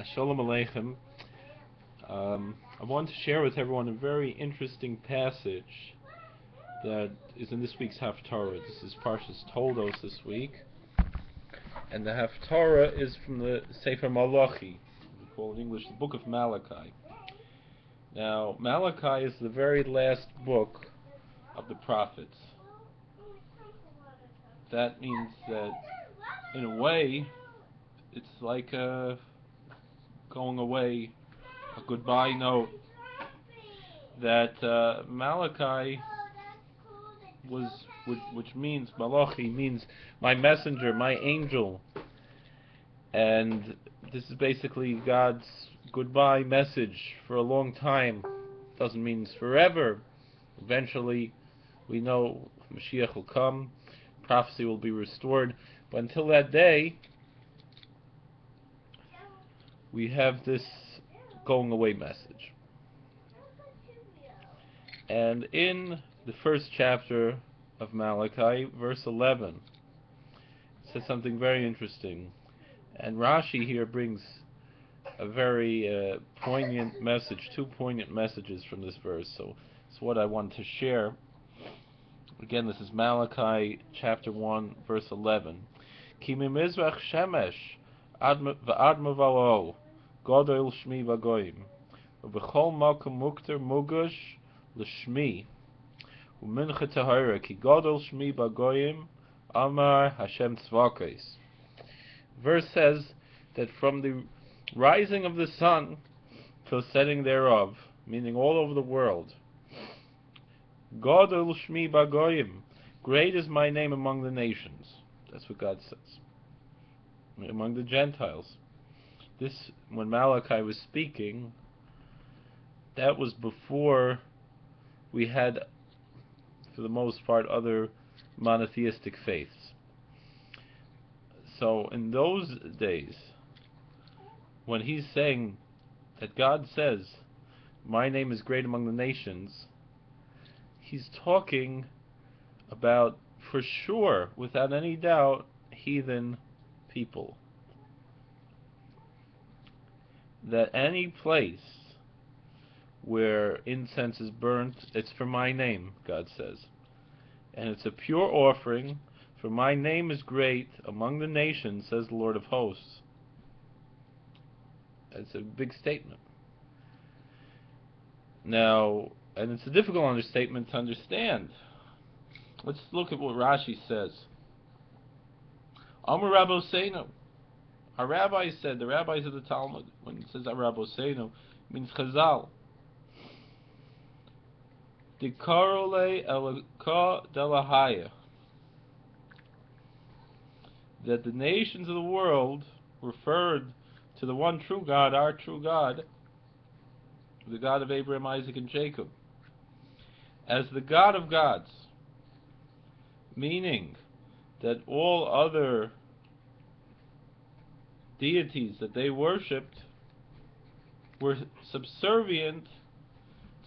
Shalom Aleichem. I want to share with everyone a very interesting passage that is in this week's Haftarah. This is Parshas Toldos this week. And the Haftarah is from the Sefer Malachi. We call in English the book of Malachi. Now, Malachi is the very last book of the prophets. That means that, in a way, it's like going away, a goodbye note, that Malachi which means, Malachi means my messenger, my angel, and this is basically God's goodbye message for a long time. Doesn't mean it's forever. Eventually, we know Mashiach will come, prophecy will be restored, but until that day, we have this going away message. And in the first chapter of Malachi, verse 11, it says something very interesting. And Rashi here brings a very poignant message, two poignant messages from this verse. So it's what I want to share. Again, this is Malachi chapter 1, verse 11. Ki mimizrach shemesh v'ad mavalo godol shmi v'goyim v'bechol makom mukter mugush l'shmi u'mincha tahara ki godol shmi v'goyim amar Hashem tzvakos. Verse says that from the rising of the sun till setting thereof, meaning all over the world, Godol shmi v'goyim, great is my name among the nations. That's what God says. Among the Gentiles. This, when Malachi was speaking, that was before we had, for the most part, other monotheistic faiths. So in those days, when he's saying that God says, my name is great among the nations, he's talking about, for sure, without any doubt, heathen people. That any place where incense is burnt, it's for my name, God says. And it's a pure offering, for my name is great among the nations, says the Lord of hosts. That's a big statement. Now, and it's a difficult understatement to understand. Let's look at what Rashi says. Amar Rabboseinu. Our rabbis said, the rabbis of the Talmud, when it says Rabboseinu, it means Chazal. Dikarole elaka delahaya. That the nations of the world referred to the one true God, our true God, the God of Abraham, Isaac, and Jacob, as the God of gods, meaning that all other deities that they worshipped were subservient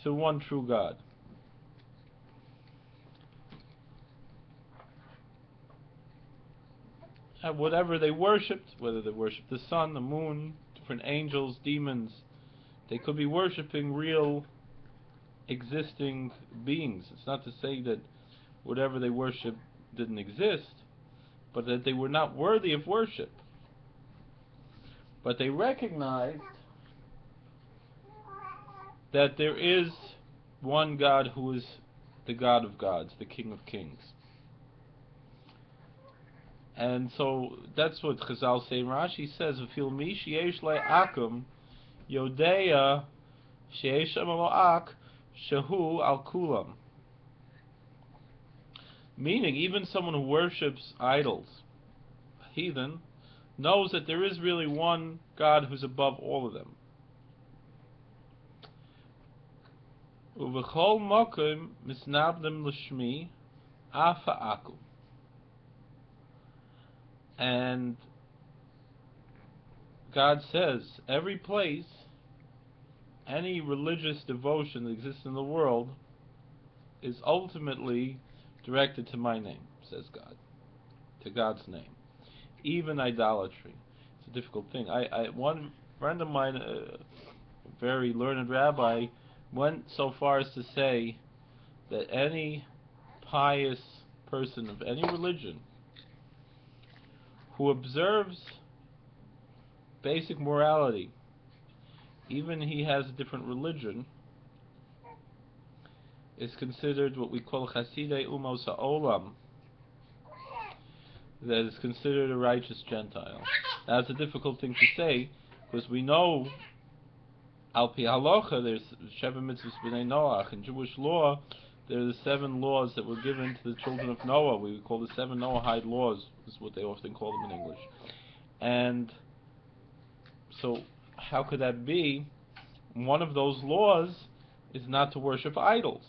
to one true God. And whatever they worshipped, whether they worshipped the sun, the moon, different angels, demons, they could be worshipping real existing beings. It's not to say that whatever they worshipped didn't exist, but that they were not worthy of worship. But they recognized that there is one God who is the God of gods, the King of kings. And so that's what Chazal say. Rashi says, "V'fil mi sheyesh le'akum yodea sheyesh amaloak shehu al kulam." Meaning, even someone who worships idols, heathen, knows that there is really one God who's above all of them. Uvechol mokim misnabdim l'shmi afa akum. And God says, every place, any religious devotion that exists in the world is ultimately directed to my name, says God, to God's name. Even idolatry. It's a difficult thing. One friend of mine, a very learned rabbi, went so far as to say that any pious person of any religion who observes basic morality, even he has a different religion, is considered what we call chasidei umos ha'olam, that is considered a righteous Gentile. Now, it's a difficult thing to say, because we know, al pi halacha, there's Sheva Mitzvahs B'nai Noach. In Jewish law, there are the 7 laws that were given to the children of Noah. We would call the 7 Noahide laws, is what they often call them in English. And so, how could that be? One of those laws is not to worship idols.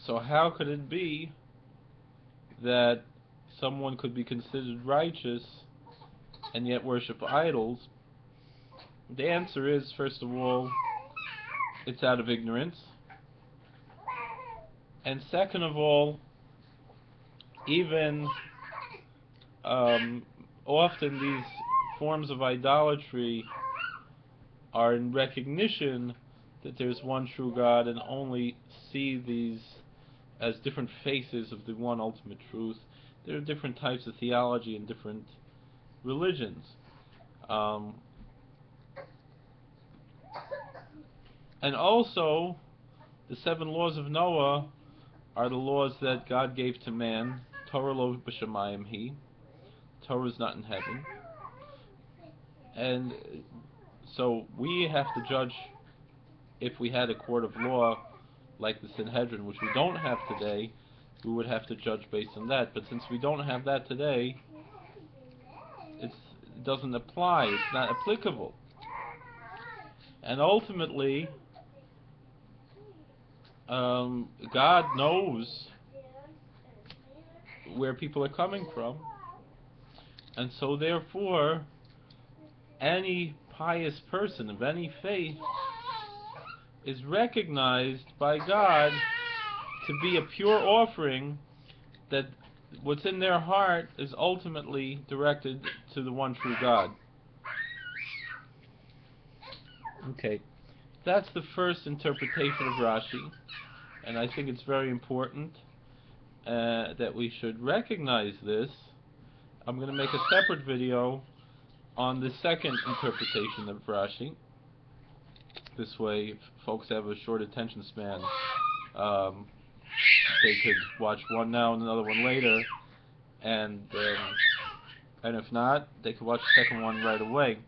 So how could it be that someone could be considered righteous and yet worship idols? The answer is, first of all, it's out of ignorance. And second of all, even often these forms of idolatry are in recognition that there's one true God, and only see these as different faces of the one ultimate truth. There are different types of theology in different religions. And also, the 7 laws of Noah are the laws that God gave to man. Torah lo b'shamayim hi. Torah is not in heaven. And so we have to judge, if we had a court of law like the Sanhedrin, which we don't have today, we would have to judge based on that. But since we don't have that today, it doesn't apply. It's not applicable. And ultimately, God knows where people are coming from, and so therefore any pious person of any faith is recognized by God to be a pure offering, that what's in their heart is ultimately directed to the one true God. Okay, that's the first interpretation of Rashi, and I think it's very important that we should recognize this. I'm going to make a separate video on the second interpretation of Rashi. This way, if folks have a short attention span, they could watch one now and another one later, and if not, they could watch the second one right away.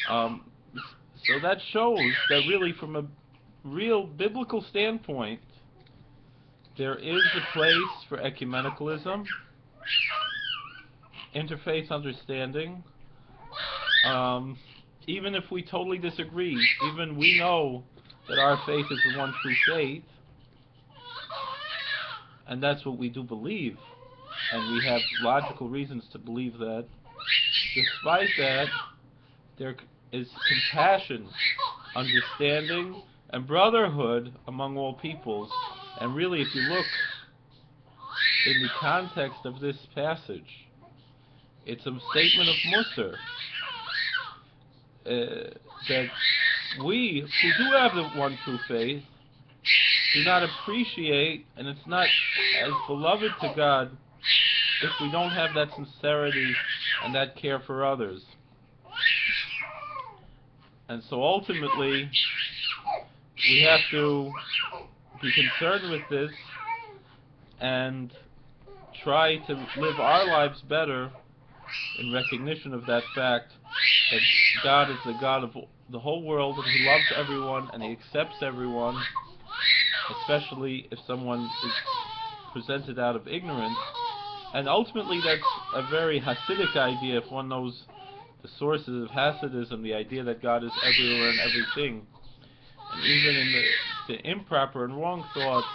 So that shows that really, from a real biblical standpoint, there is a place for ecumenicalism, interfaith understanding. Even if we totally disagree, even we know that our faith is the one true faith, and that's what we do believe, and we have logical reasons to believe that. Despite that, there is compassion, understanding, and brotherhood among all peoples. And really, if you look in the context of this passage, it's a statement of Musar, that we, who do have the one true faith, do not appreciate, and it's not as beloved to God if we don't have that sincerity and that care for others. And so ultimately, we have to be concerned with this and try to live our lives better in recognition of that fact, that God is the God of the whole world, and He loves everyone and He accepts everyone, especially if someone is presented out of ignorance. And ultimately, that's a very Hasidic idea, if one knows the sources of Hasidism, the idea that God is everywhere and everything. And even in the improper and wrong thoughts,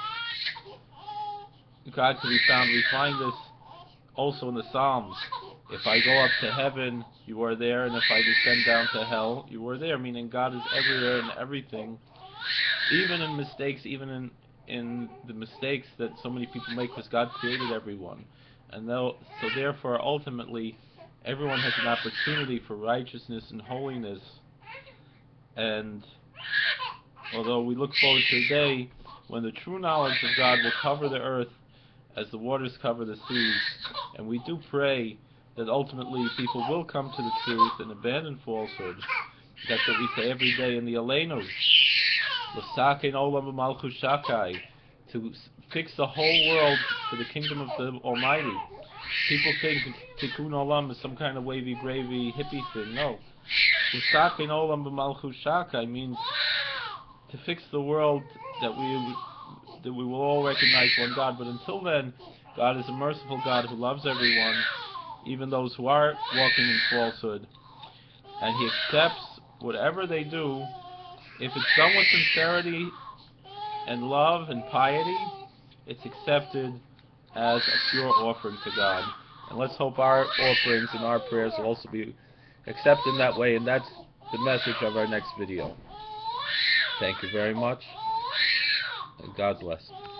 God can be found. We find this also in the Psalms. If I go up to heaven, you are there, and if I descend down to hell, you are there, meaning God is everywhere and everything, even in mistakes, even in the mistakes that so many people make, because God created everyone. And so therefore, ultimately, everyone has an opportunity for righteousness and holiness. And although we look forward to a day when the true knowledge of God will cover the earth as the waters cover the seas, and we do pray that ultimately people will come to the truth and abandon falsehood. That's what we say every day in the Alenos, L'sakein olam b'malchus shakai, to fix the whole world to the kingdom of the Almighty. People think tikkun olam is some kind of wavy gravy hippie thing. No, L'sakein olam b'malchus shakai means to fix the world that we will all recognize one God. But until then, God is a merciful God who loves everyone, even those who are walking in falsehood, and He accepts whatever they do if it's done with sincerity and love and piety. It's accepted as a pure offering to God. And let's hope our offerings and our prayers will also be accepted in that way, and that's the message of our next video. Thank you very much, and God bless.